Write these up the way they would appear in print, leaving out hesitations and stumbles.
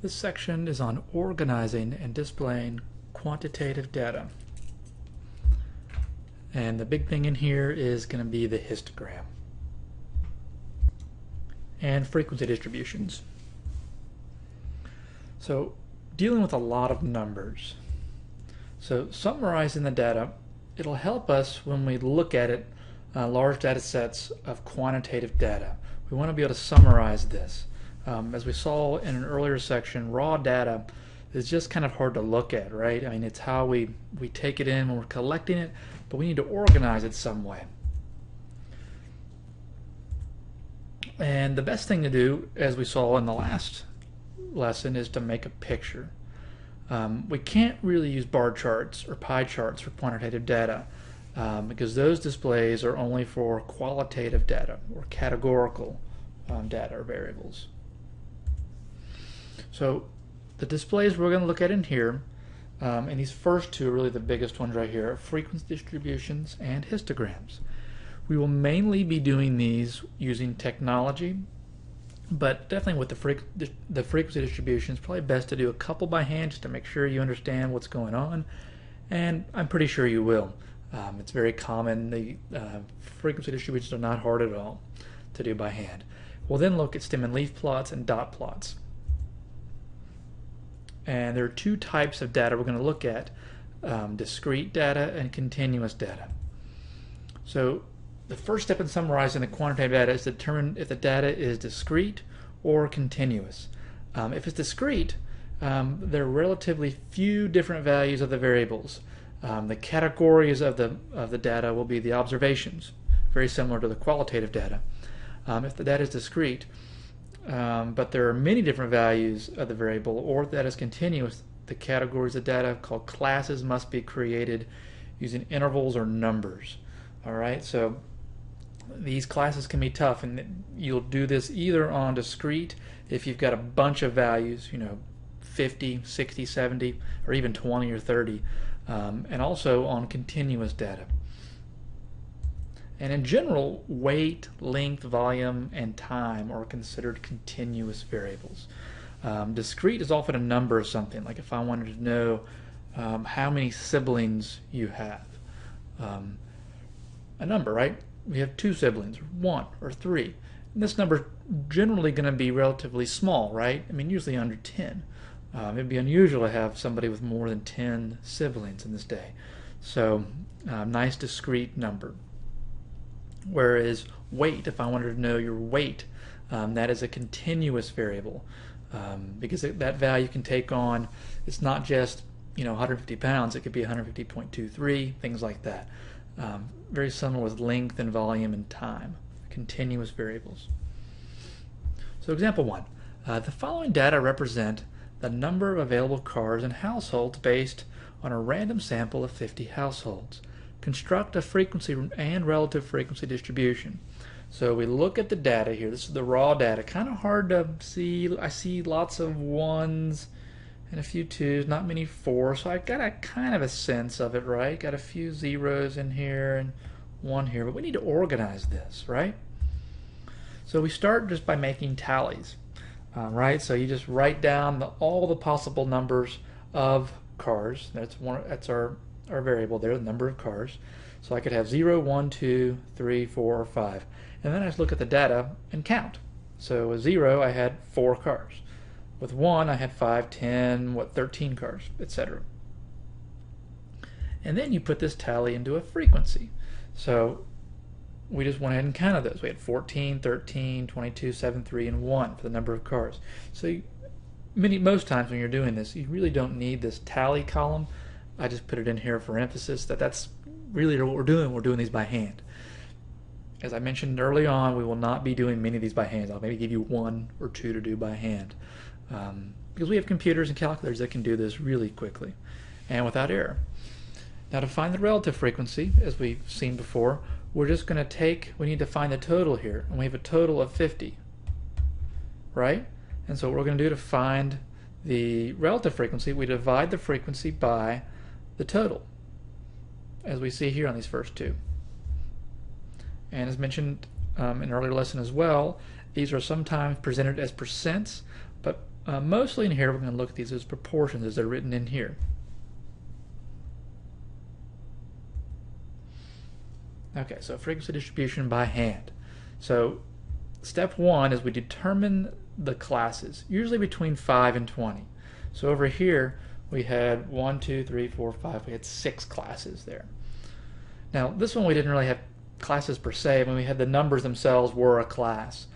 This section is on organizing and displaying quantitative data. And the big thing in here is going to be the histogram and frequency distributions. So dealing with a lot of numbers. So summarizing the data, it'll help us when we look at it, large data sets of quantitative data. We want to be able to summarize this. As we saw in an earlier section, raw data is just kind of hard to look at, right? I mean, it's how we take it in when we're collecting it, but we need to organize it some way. And the best thing to do, as we saw in the last lesson, is to make a picture. We can't really use bar charts or pie charts for quantitative data because those displays are only for qualitative data or categorical data or variables. So the displays we're going to look at in here, and these first two are really the biggest ones right here, are frequency distributions and histograms. We will mainly be doing these using technology, but definitely with the frequency distributions, probably best to do a couple by hand just to make sure you understand what's going on, and I'm pretty sure you will. It's very common. The frequency distributions are not hard at all to do by hand. We'll then look at stem and leaf plots and dot plots. And there are two types of data we're going to look at, discrete data and continuous data. So the first step in summarizing the quantitative data is to determine if the data is discrete or continuous. If it's discrete, there are relatively few different values of the variables. The categories of the data will be the observations, very similar to the qualitative data. If the data is discrete, but there are many different values of the variable, or that is continuous, the categories of data called classes must be created using intervals or numbers. All right, so these classes can be tough, and you'll do this either on discrete if you've got a bunch of values, 50, 60, 70, or even 20 or 30, and also on continuous data. And in general, weight, length, volume, and time are considered continuous variables. Discrete is often a number of something, like if I wanted to know how many siblings you have. A number, right? We have 2 siblings, 1 or 3. And this number is generally going to be relatively small, right? I mean, usually under 10. It'd be unusual to have somebody with more than 10 siblings in this day. So, nice discrete number. Whereas weight, if I wanted to know your weight, that is a continuous variable because that value can take on, it's not just 150 pounds, it could be 150.23, things like that. Very similar with length and volume and time, continuous variables. So example 1, the following data represent the number of available cars in households based on a random sample of 50 households. Construct a frequency and relative frequency distribution. So we look at the data here. This is the raw data. Kind of hard to see. I see lots of 1s and a few 2s, not many 4s. So I got a kind of a sense of it, right? Got a few 0s in here and 1 here. But we need to organize this, right? So we start just by making tallies, right? So you just write down all the possible numbers of cars. That's our variable there, the number of cars. So I could have 0, 1, 2, 3, 4, or 5. And then I just look at the data and count. So with 0, I had 4 cars. With 1, I had 5, 10, 13 cars, etc. And then you put this tally into a frequency. So we just went ahead and counted those. We had 14, 13, 22, 7, 3, and 1 for the number of cars. So most times when you're doing this, you really don't need this tally column. I just put it in here for emphasis that's really what we're doing. We're doing these by hand. As I mentioned early on, we will not be doing many of these by hand. I'll maybe give you 1 or 2 to do by hand because we have computers and calculators that can do this really quickly and without error. Now to find the relative frequency, as we've seen before, we're just going to we need to find the total here, and we have a total of 50, right? And so what we're going to do to find the relative frequency, we divide the frequency by the total, as we see here on these first 2. And as mentioned in an earlier lesson as well, these are sometimes presented as percents, but mostly in here we're going to look at these as proportions as they're written in here. Okay, so frequency distribution by hand. So step one is we determine the classes, usually between 5 and 20. So over here we had 1, 2, 3, 4, 5. We had 6 classes there. Now this one we didn't really have classes per se. When we had the numbers themselves were a class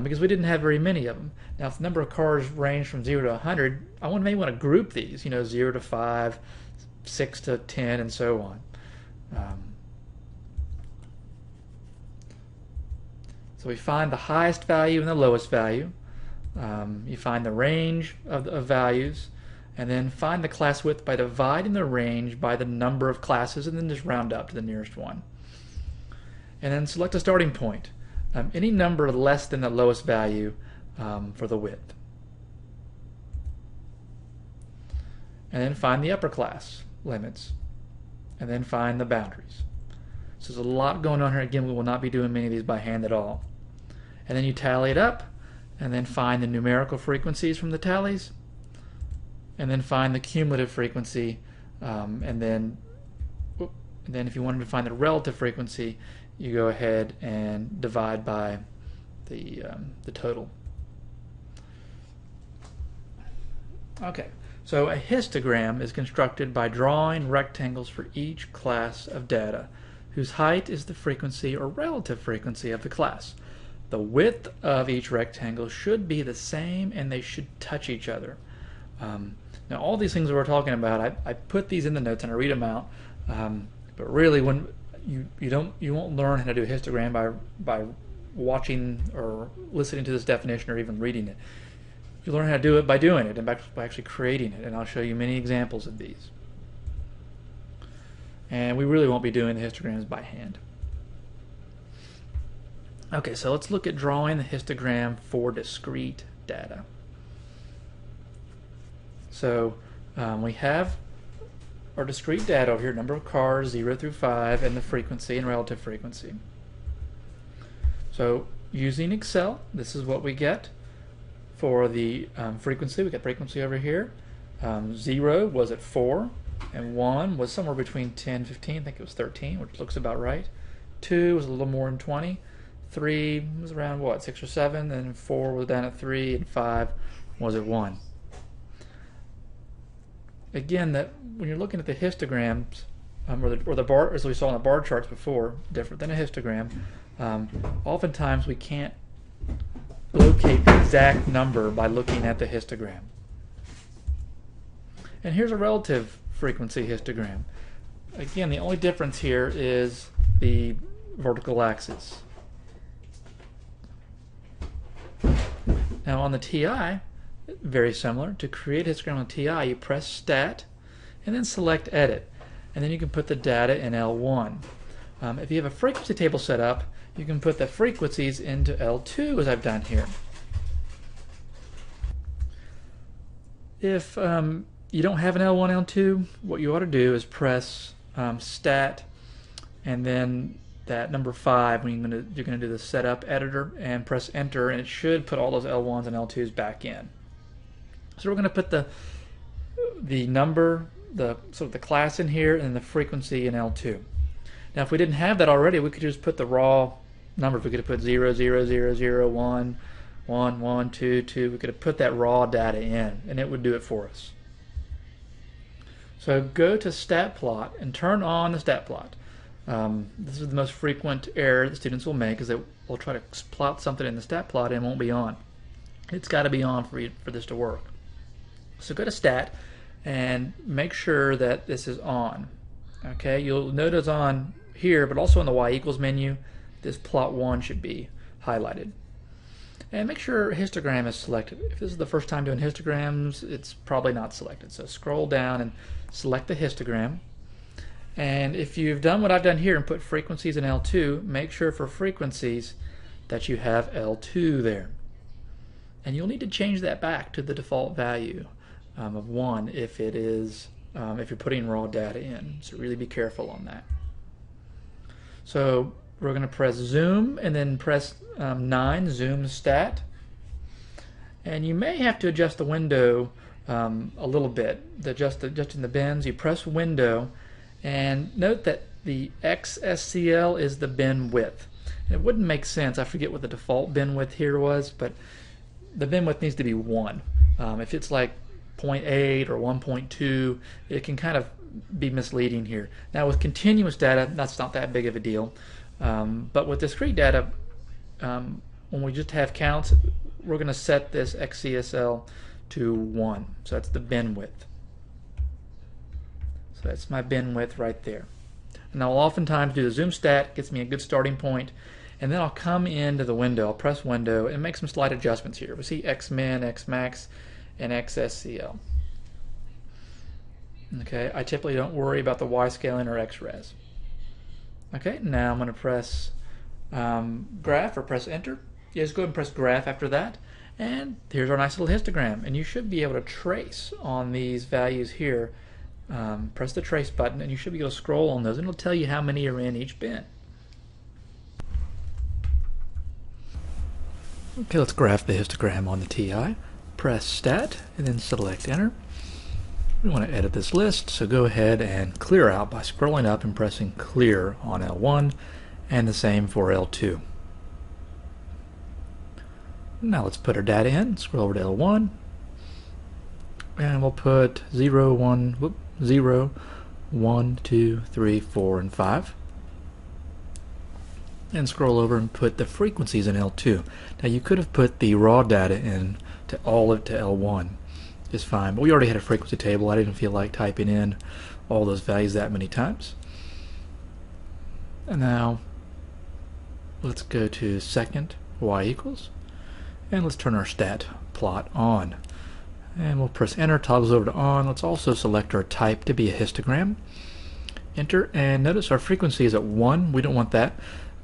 because we didn't have very many of them. Now if the number of cars range from 0 to 100, I may want to group these, 0 to 5, 6 to 10, and so on. So we find the highest value and the lowest value. You find the range of values, and then find the class width by dividing the range by the number of classes, and then just round up to the nearest one. And then select a starting point. Any number less than the lowest value for the width. And then find the upper class limits, and then find the boundaries. So there's a lot going on here. Again, we will not be doing many of these by hand at all. And then you tally it up, and then find the numerical frequencies from the tallies, and then find the cumulative frequency, and then if you wanted to find the relative frequency, you go ahead and divide by the total. Okay, so a histogram is constructed by drawing rectangles for each class of data, whose height is the frequency or relative frequency of the class. The width of each rectangle should be the same, and they should touch each other. Now all these things that we're talking about, I put these in the notes and I read them out, but really when you won't learn how to do a histogram by watching or listening to this definition or even reading it. You learn how to do it by doing it and by actually creating it, and I'll show you many examples of these. And we really won't be doing the histograms by hand. Okay, so let's look at drawing the histogram for discrete data. So we have our discrete data over here, number of cars, 0 through 5, and the frequency and relative frequency. So using Excel, this is what we get for the frequency. We got frequency over here. 0 was at 4, and 1 was somewhere between 10 and 15. I think it was 13, which looks about right. 2 was a little more than 20. 3 was around, what, 6 or 7, and 4 was down at 3, and 5 was at 1. Again, that when you're looking at the histograms, or the bar, as we saw in the bar charts before, different than a histogram, oftentimes we can't locate the exact number by looking at the histogram. And here's a relative frequency histogram. Again, the only difference here is the vertical axis. Now on the TI, very similar. To create a histogram on TI, you press Stat and then select Edit, and then you can put the data in L1. If you have a frequency table set up, you can put the frequencies into L2 as I've done here. If you don't have an L1, L2, what you ought to do is press Stat and then that number 5 when you're going to do the setup editor, and press enter, and it should put all those L1s and L2s back in. So we're going to put the number, sort of the class in here, and the frequency in L2. Now if we didn't have that already, we could just put the raw numbers. We could have put 0, 0, 0, 0, 1, 1, 1, 2, 2. We could have put that raw data in, and it would do it for us. So go to StatPlot and turn on the StatPlot. This is the most frequent error that students will make, is they will try to plot something in the StatPlot and it won't be on. It's got to be on for this to work. So go to Stat and make sure that this is on. Okay, you'll notice on here, but also in the Y equals menu, this plot 1 should be highlighted. And make sure histogram is selected. If this is the first time doing histograms, it's probably not selected. So scroll down and select the histogram. And if you've done what I've done here and put frequencies in L2, make sure for frequencies that you have L2 there. And you'll need to change that back to the default value of 1 if it is if you're putting raw data in. So really be careful on that. So we're going to press zoom and then press 9, zoom stat. And you may have to adjust the window a little bit. Adjusting the bins, you press window, and note that the XSCL is the bin width. And it wouldn't make sense, I forget what the default bin width here was, but the bin width needs to be 1. If it's like 0.8 or 1.2, it can kind of be misleading here. Now with continuous data, that's not that big of a deal. But with discrete data, when we just have counts, we're going to set this XCSL to 1. So that's the bin width. So that's my bin width right there. And I'll oftentimes do the zoom stat, gets me a good starting point, and then I'll come into the window, I'll press window, and make some slight adjustments here. We see Xmin, Xmax, and XSCL. Okay, I typically don't worry about the Y scaling or XRes. Okay, now I'm going to press graph or press enter. Yeah, just go ahead and press graph after that. And here's our nice little histogram. And you should be able to trace on these values here. Press the trace button and you should be able to scroll on those and it'll tell you how many are in each bin. Okay, let's graph the histogram on the TI. Press stat and then select enter. We want to edit this list, so go ahead and clear out by scrolling up and pressing clear on L1 and the same for L2. Now let's put our data in. Scroll over to L1 and we'll put 0, 1, 2, 3, 4, and 5. And scroll over and put the frequencies in L2. Now you could have put the raw data in to all of to L1. Is fine, but we already had a frequency table. I didn't feel like typing in all those values that many times. And now let's go to second y equals, and let's turn our stat plot on. And we'll press enter, toggles over to on. Let's also select our type to be a histogram. Enter, and notice our frequency is at 1. We don't want that.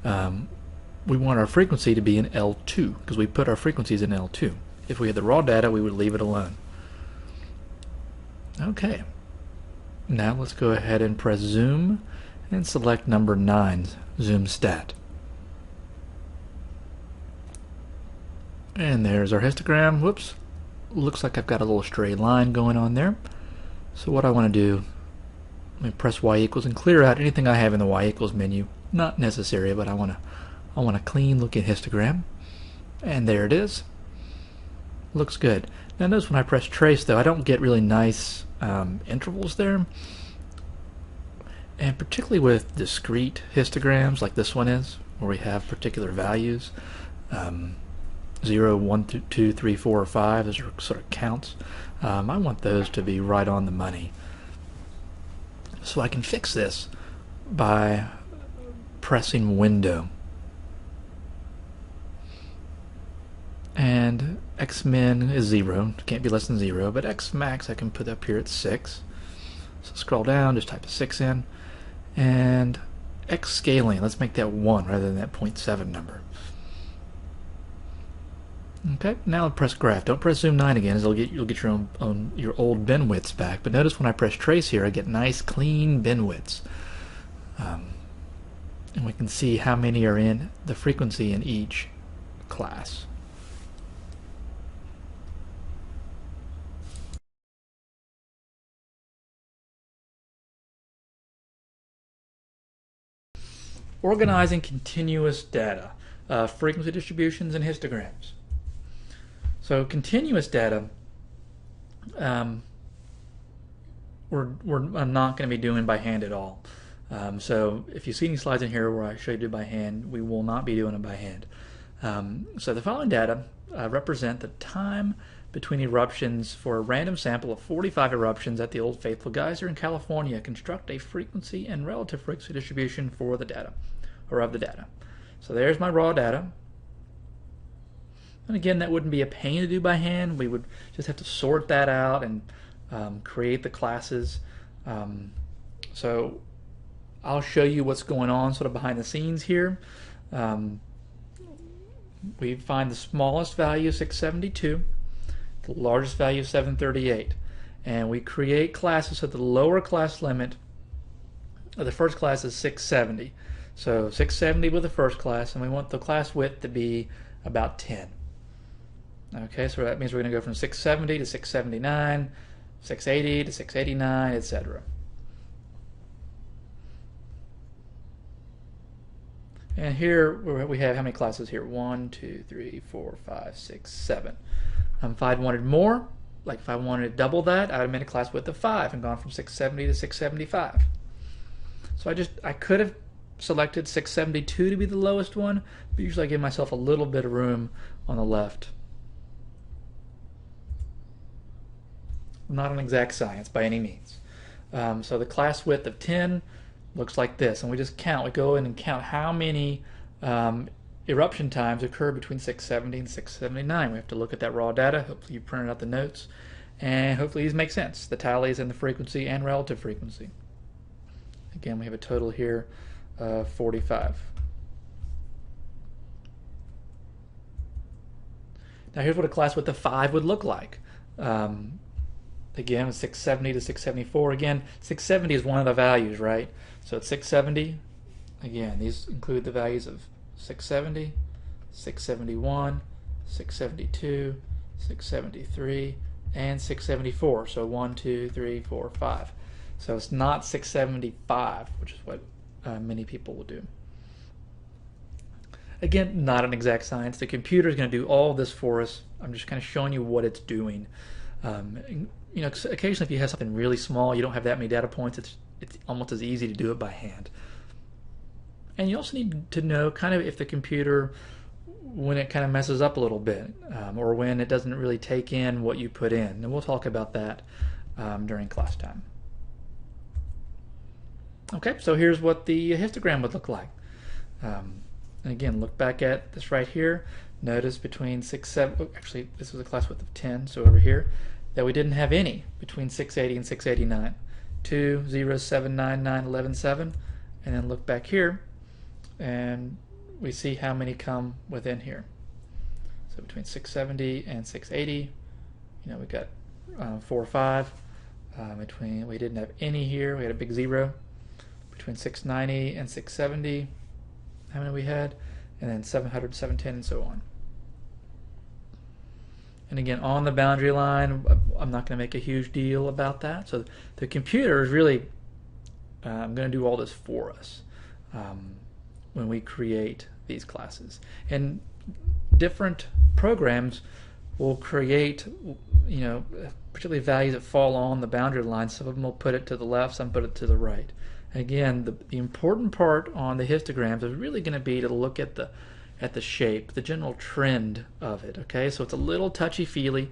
We want our frequency to be in L2 because we put our frequencies in L2. If we had the raw data, we would leave it alone. Okay, now let's go ahead and press zoom and select number 9, zoom stat. And there's our histogram. Whoops, looks like I've got a little stray line going on there. So what I want to do, let me press y equals and clear out anything I have in the y equals menu. Not necessary, but I want a clean looking histogram. And there it is. Looks good. Now notice when I press trace though, I don't get really nice intervals there. And particularly with discrete histograms like this one is, where we have particular values, 0, 1, 2, 3, 4, or 5, those are sort of counts. I want those to be right on the money. So I can fix this by pressing window. And Xmin is 0, can't be less than 0, but Xmax I can put up here at 6. So scroll down, just type a 6 in. And X scaling, let's make that 1 rather than that 0.7 number. Okay, now press graph. Don't press zoom 9 again, as you'll get your old bin widths back. But notice when I press trace here, I get nice clean bin widths. And we can see how many are in the frequency in each class. Organizing continuous data, frequency distributions, and histograms. So continuous data, we're not going to be doing by hand at all. So if you see any slides in here where I show you do by hand, we will not be doing it by hand. So the following data represent the time between eruptions for a random sample of 45 eruptions at the Old Faithful Geyser in California. Construct a frequency and relative frequency distribution for the data, or of the data. So there's my raw data. And again, that wouldn't be a pain to do by hand. We would just have to sort that out and create the classes. So I'll show you what's going on sort of behind the scenes here. We find the smallest value 672, the largest value 738, and we create classes so the lower class limit of the first class is 670. So 670 with the first class, and we want the class width to be about 10. Okay, so that means we're going to go from 670 to 679, 680 to 689, etc. And here we have how many classes here? 1, 2, 3, 4, 5, 6, 7. If I'd wanted more, like if I wanted to double that, I would have made a class width of 5 and gone from 670 to 675. So I could have selected 672 to be the lowest one, but usually I give myself a little bit of room on the left. Not an exact science by any means. So the class width of 10 looks like this, and we just count. We go in and count how many eruption times occur between 670 and 679. We have to look at that raw data. Hopefully you printed out the notes, and hopefully these make sense. The tallies and the frequency and relative frequency. Again, we have a total here of 45. Now here's what a class width of 5 would look like. Again, 670 to 674. Again, 670 is one of the values, right? So it's 670. Again, these include the values of 670, 671, 672, 673, and 674. So 1, 2, 3, 4, 5. So it's not 675, which is what many people will do. Again, not an exact science. The computer is going to do all this for us. I'm just kind of showing you what it's doing. You know, occasionally if you have something really small, you don't have that many data points, it's almost as easy to do it by hand. And you also need to know kind of if the computer, when it kind of messes up a little bit, or when it doesn't really take in what you put in. And we'll talk about that during class time. Okay, so here's what the histogram would look like. And again, look back at this right here. Notice between 6, 7, actually this was a class width of 10, so over here, that we didn't have any between 680 and 689. 2, 0, 7, 9, 9, 11, 7. And then look back here, and we see how many come within here. So between 670 and 680, you know, we got 4 or 5. Between, we didn't have any here, we had a big 0. Between 690 and 670, how many we had? And then 700, 710, and so on. And again, on the boundary line, I'm not going to make a huge deal about that. So the computer is really going to do all this for us when we create these classes. And different programs will create, you know, particularly values that fall on the boundary line. Some of them will put it to the left, some put it to the right. And again, the important part on the histograms is really going to be to look at the shape, the general trend of it. Okay, so it's a little touchy-feely.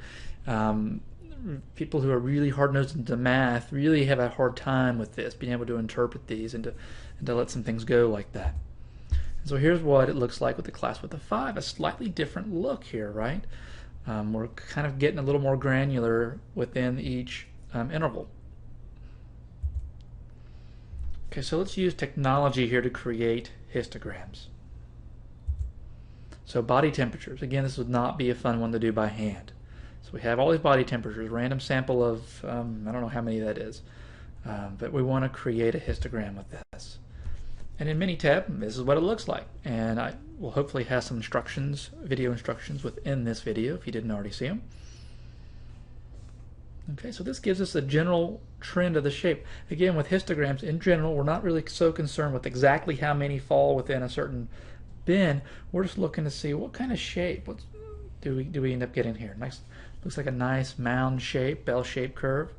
People who are really hard-nosed into math really have a hard time with this, being able to interpret these and to let some things go like that. And so here's what it looks like with the class width of 5. A slightly different look here, right? We're kind of getting a little more granular within each interval. Okay, so let's use technology here to create histograms. So body temperatures. Again, this would not be a fun one to do by hand. So we have all these body temperatures, random sample of, I don't know how many that is, but we want to create a histogram with this. And in MINITAB, this is what it looks like. And I will hopefully have some instructions, video instructions within this video if you didn't already see them. Okay, so this gives us a general trend of the shape. Again, with histograms in general, we're not really so concerned with exactly how many fall within a certain bin. We're just looking to see what kind of shape do we end up getting here. Nice, looks like a nice mound shape, bell-shaped curve.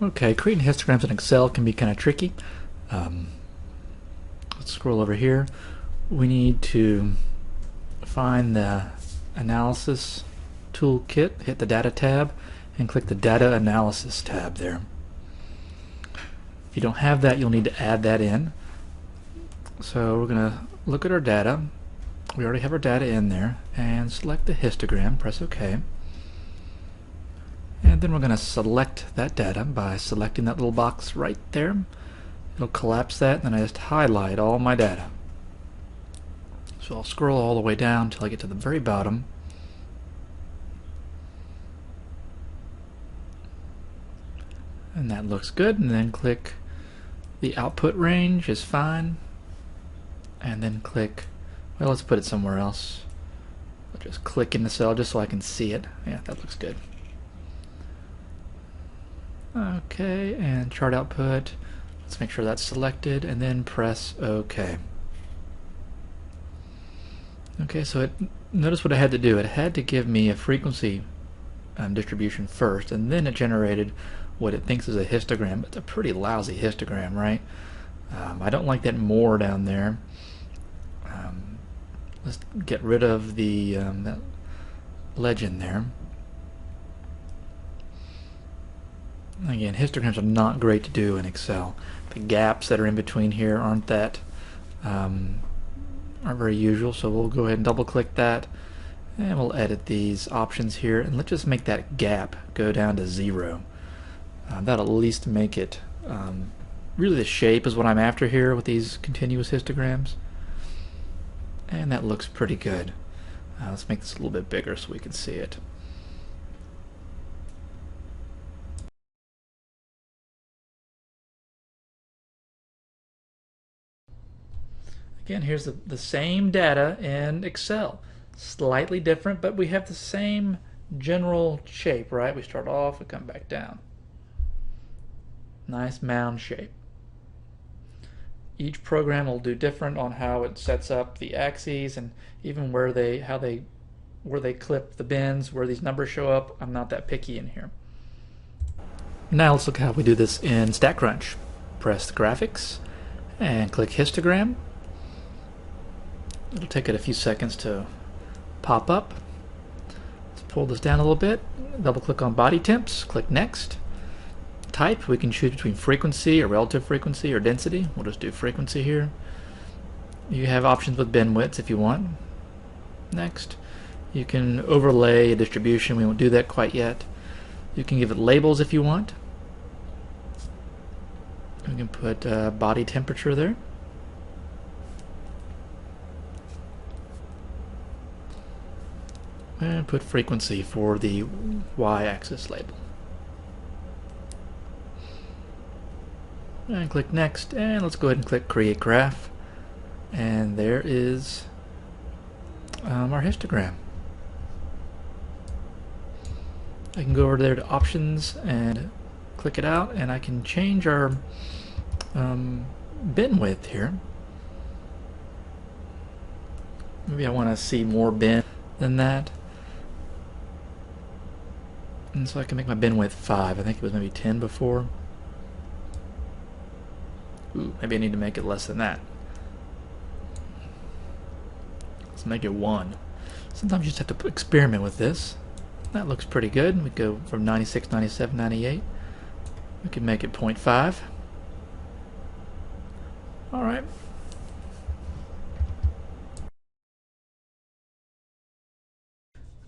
Okay, creating histograms in Excel can be kind of tricky. Let's scroll over here. We need to find the Analysis Toolkit, hit the Data tab, and click the Data Analysis tab there. If you don't have that, you'll need to add that in. So we're going to look at our data. We already have our data in there, and select the histogram, press OK. And then we're going to select that data by selecting that little box right there. It'll collapse that, and then I just highlight all my data. So I'll scroll all the way down until I get to the very bottom. And that looks good, and then click the output range is fine, and then click Well, let's put it somewhere else. I'll just click in the cell just so I can see it. Yeah, that looks good. Okay, and chart output. Let's make sure that's selected and then press OK. Okay, so notice what I had to do. It had to give me a frequency distribution first, and then it generated what it thinks is a histogram. It's a pretty lousy histogram, right? I don't like that more down there. Let's get rid of the that legend there. Again, histograms are not great to do in Excel. The gaps that are in between here aren't very usual, so we'll go ahead and double click that, and we'll edit these options here, and let's just make that gap go down to 0. That'll at least make it really the shape is what I'm after here with these continuous histograms, and that looks pretty good. Let's make this a little bit bigger so we can see it. Again, here's the same data in Excel. Slightly different, but we have the same general shape, right? We start off, we come back down. Nice mound shape. Each program will do different on how it sets up the axes and even where they clip the bins, where these numbers show up. I'm not that picky in here. Now let's look at how we do this in StatCrunch. Press the graphics and click histogram. It'll take it a few seconds to pop up. Let's pull this down a little bit. Double click on body temps, click next. Type, we can choose between frequency or relative frequency or density. We'll just do frequency here. You have options with bin widths if you want. Next. You can overlay a distribution. We won't do that quite yet. You can give it labels if you want. We can put body temperature there. And put frequency for the y-axis label. And click next, and let's go ahead and click create graph, and there is our histogram. I can go over there to options and click it out, and I can change our bin width here. Maybe I want to see more bin than that. And so I can make my bin width 5. I think it was maybe 10 before. Ooh, maybe I need to make it less than that. Let's make it 1. Sometimes you just have to experiment with this. That looks pretty good. We go from 96, 97, 98. We can make it 0.5. Alright.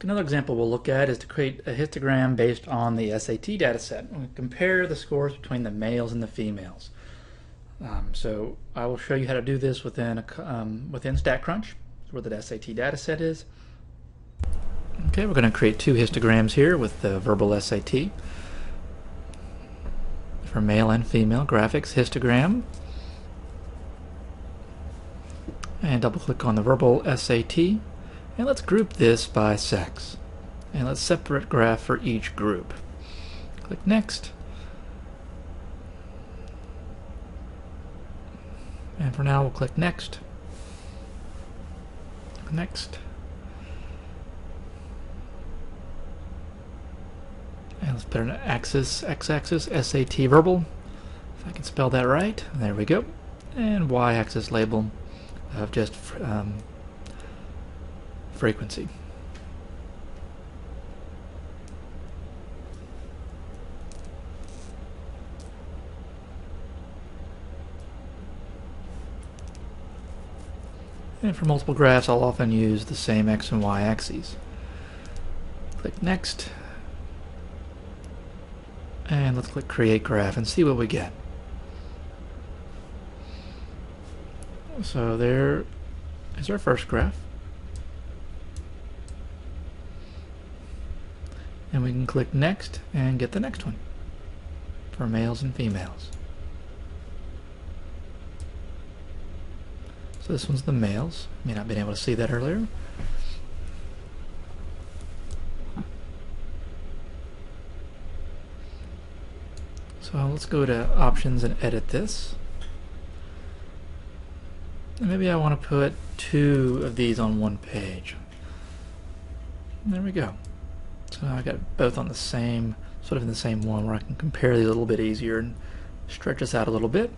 Another example we'll look at is to create a histogram based on the SAT dataset. We'll compare the scores between the males and the females. So I will show you how to do this within StatCrunch, where the SAT dataset is. Okay, we're going to create 2 histograms here with the verbal SAT. For male and female, graphics, histogram. And double click on the verbal SAT. And let's group this by sex. And let's separate graph for each group. Click next. And for now we'll click next. Next. And let's put an axis, x-axis, SAT verbal, if I can spell that right. There we go. And y-axis label of just frequency. And for multiple graphs, I'll often use the same x and y axes. Click next. And let's click create graph and see what we get. So there is our first graph. And we can click next and get the next one for males and females. So this one's the males. May not have been able to see that earlier. So let's go to options and edit this. And maybe I want to put 2 of these on one page. And there we go. So now I got both on the same, sort of in the same one, where I can compare these a little bit easier and stretch this out a little bit.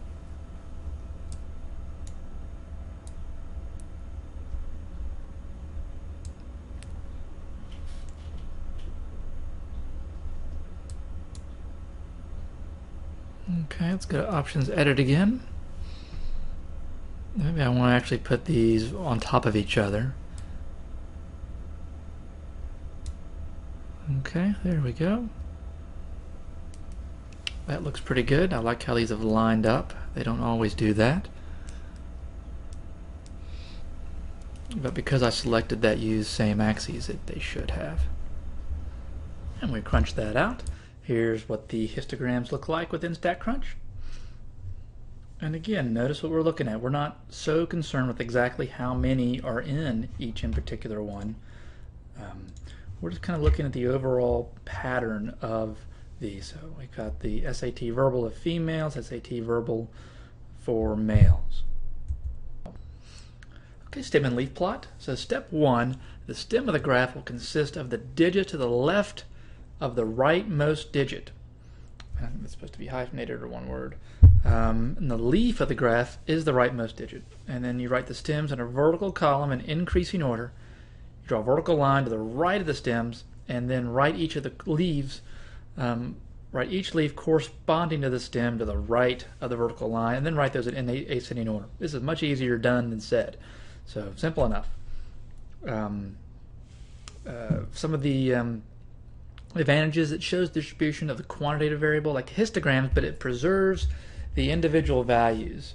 Okay, let's go to options, edit again. Maybe I want to actually put these on top of each other. Okay, there we go. That looks pretty good. I like how these have lined up. They don't always do that. But because I selected that use same axes, they should have. And we crunch that out. Here's what the histograms look like within StatCrunch. And again, notice what we're looking at. We're not so concerned with exactly how many are in each in particular one. We're just kind of looking at the overall pattern of these. So we've got the SAT verbal of females, SAT verbal for males. Okay, stem and leaf plot. So step 1, the stem of the graph will consist of the digit to the left of the rightmost digit. It's supposed to be hyphenated or one word. And the leaf of the graph is the rightmost digit. And then you write the stems in a vertical column in increasing order. You draw a vertical line to the right of the stems, and then write each of the leaves, write each leaf corresponding to the stem to the right of the vertical line, and then write those in ascending order. This is much easier done than said. So simple enough. Some of the advantages, it shows distribution of the quantitative variable like histograms, but it preserves the individual values,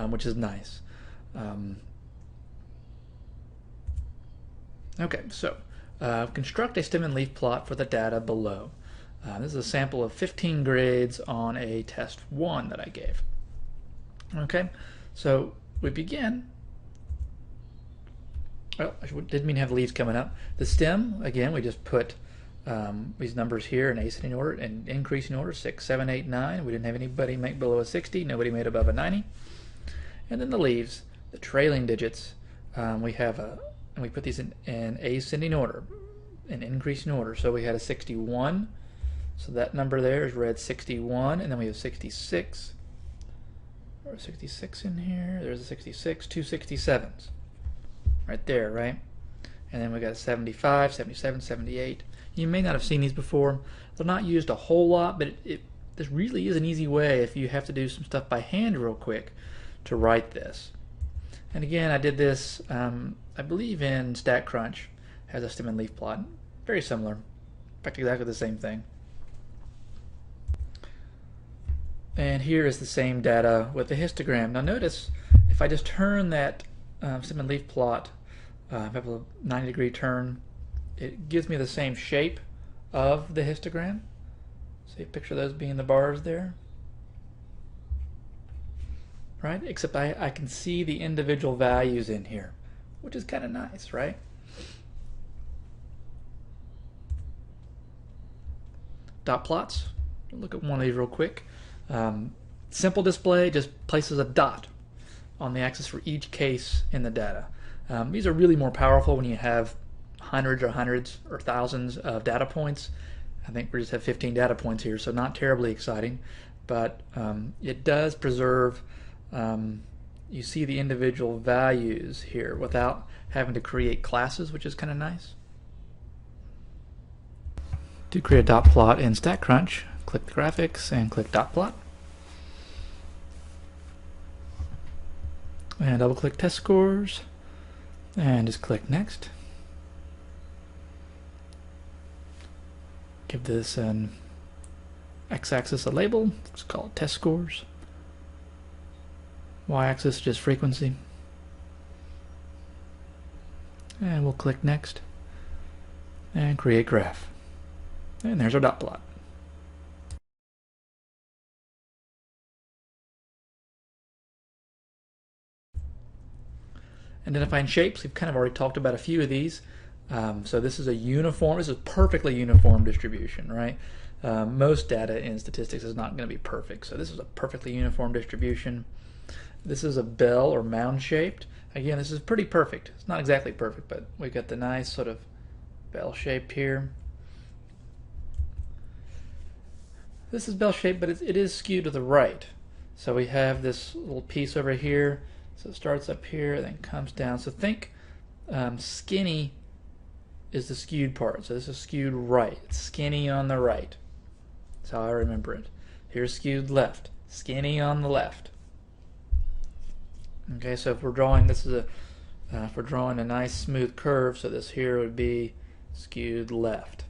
which is nice. Okay, so construct a stem and leaf plot for the data below. This is a sample of 15 grades on a test 1 that I gave. Okay, so we begin. Oh, I didn't mean to have leaves coming up. The stem, again, we just put these numbers here in ascending order and increasing order, 6, 7, 8, 9. We didn't have anybody make below a 60. Nobody made above a 90. And then the leaves, the trailing digits, we have and we put these in ascending order, in increasing order. So we had a 61. So that number there is read 61, and then we have 66. Or 66 in here. There's a 66, 2 67s. Right there, right? And then we got 75, 77, 78. You may not have seen these before. They're not used a whole lot, but this really is an easy way if you have to do some stuff by hand real quick to write this. And again, I did this, I believe in StatCrunch, has a stem and leaf plot. Very similar. In fact, exactly the same thing. And here is the same data with the histogram. Now notice, if I just turn that stem and leaf plot, have a 90-degree turn, it gives me the same shape of the histogram. So you picture those being the bars there. Right? Except I can see the individual values in here, which is kind of nice, right? Dot plots. Look at one of these real quick. Simple display just places a dot on the axis for each case in the data. These are really more powerful when you have hundreds or thousands of data points. I think we just have 15 data points here, so not terribly exciting, but it does preserve, you see the individual values here without having to create classes, which is kind of nice. To create a dot plot in StatCrunch, click the graphics and click dot plot. And double click test scores and just click next. Give this an x-axis a label. Let's call it test scores. Y-axis just frequency. And we'll click next and create graph. And there's our dot plot. Identifying shapes, we've kind of already talked about a few of these. So this is a perfectly uniform distribution, right? Most data in statistics is not going to be perfect, so this is a perfectly uniform distribution. This is a bell or mound shaped. Again, this is pretty perfect. It's not exactly perfect, but we got the nice sort of bell shaped here. This is bell shaped, but it is skewed to the right. So we have this little piece over here. So it starts up here, then comes down. So think skinny is the skewed part. So this is skewed right. It's skinny on the right. That's how I remember it. Here's skewed left. Skinny on the left. Okay, so if we're drawing, if we're drawing a nice smooth curve, so this here would be skewed left.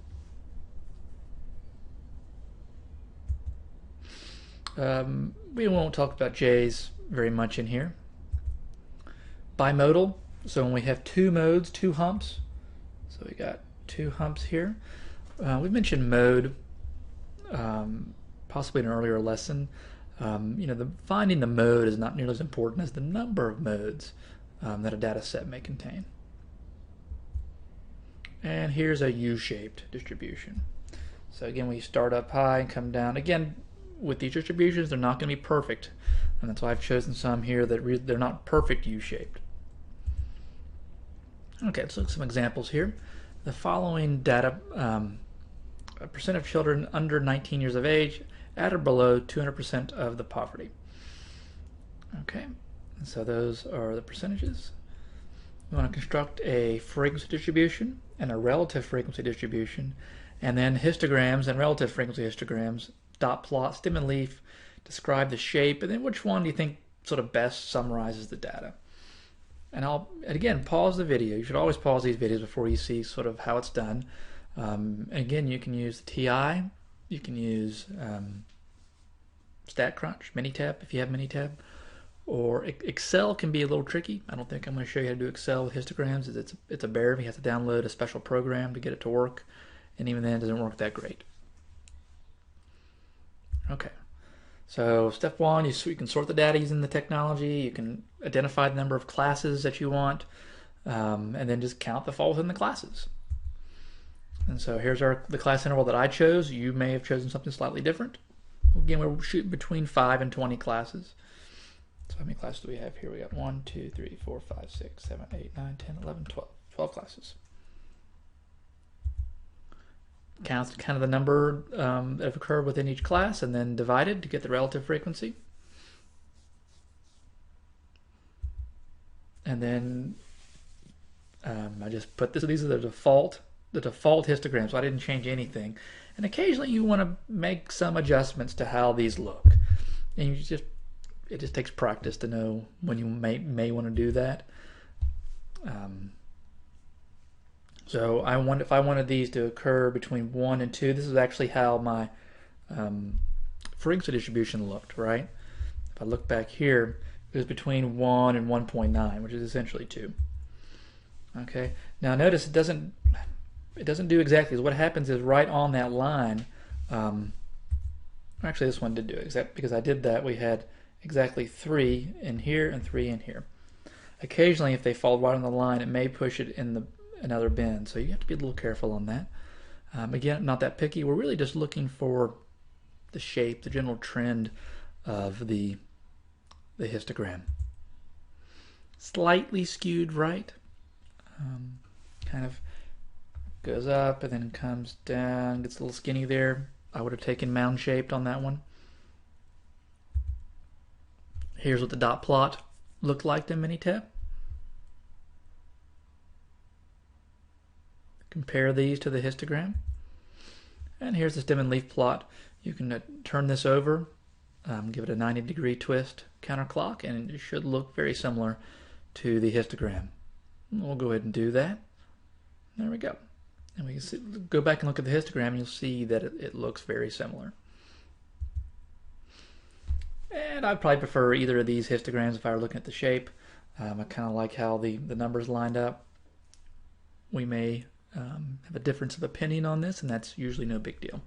We won't talk about J's very much in here. Bimodal, so when we have two modes, two humps, so we got two humps here. We've mentioned mode possibly in an earlier lesson. Finding the mode is not nearly as important as the number of modes that a data set may contain. And here's a U-shaped distribution. So again, we start up high and come down. Again, with these distributions, they're not going to be perfect, and that's why I've chosen some here that they're not perfect U-shaped. Okay, let's look at some examples here. The following data, a percent of children under 19 years of age at or below 200% of the poverty. Okay, and so those are the percentages. We want to construct a frequency distribution and a relative frequency distribution, and then histograms and relative frequency histograms, dot plot, stem and leaf, describe the shape, and then which one do you think sort of best summarizes the data. And again, pause the video. You should always pause these videos before you see sort of how it's done. Again, you can use the TI, you can use StatCrunch, MINITAB if you have MINITAB, or Excel can be a little tricky. I don't think I'm going to show you how to do Excel with histograms. It's a bear. You have to download a special program to get it to work, and even then it doesn't work that great. Okay, so step one, you can sort the data using the technology. You can identify the number of classes that you want, and then just count the fall within the classes. And so here's the class interval that I chose. You may have chosen something slightly different. Again, we're shooting between 5 and 20 classes. So how many classes do we have here? We got 1, 2, 3, 4, 5, 6, 7, 8, 9, 10, 11, 12. 12 classes. Count kind of the number that have occurred within each class, and then divided to get the relative frequency. And then I just put this. These are the default histograms, so I didn't change anything. And occasionally you want to make some adjustments to how these look, and it just takes practice to know when you may want to do that. So if I wanted these to occur between 1 and 2, this is actually how my frequency distribution looked, right? If I look back here, it was between 1 and 1.9, which is essentially 2. Okay. Now notice it doesn't do exactly. What happens is right on that line. Actually, this one did do it because I did that. We had exactly 3 in here and 3 in here. Occasionally, if they fall right on the line, it may push it in another bin. So you have to be a little careful on that. Again, not that picky. We're really just looking for the shape, the general trend of the histogram. Slightly skewed right. Kind of goes up and then comes down, gets a little skinny there. I would have taken mound shaped on that one. Here's what the dot plot looked like in MINITAB. Compare these to the histogram. And here's the stem and leaf plot. You can turn this over, give it a 90-degree twist counterclock, and it should look very similar to the histogram. We'll go ahead and do that. There we go. And we can go back and look at the histogram, and you'll see that it looks very similar. And I'd probably prefer either of these histograms if I were looking at the shape. I kind of like how the numbers lined up. We may have a difference of opinion on this, and that's usually no big deal.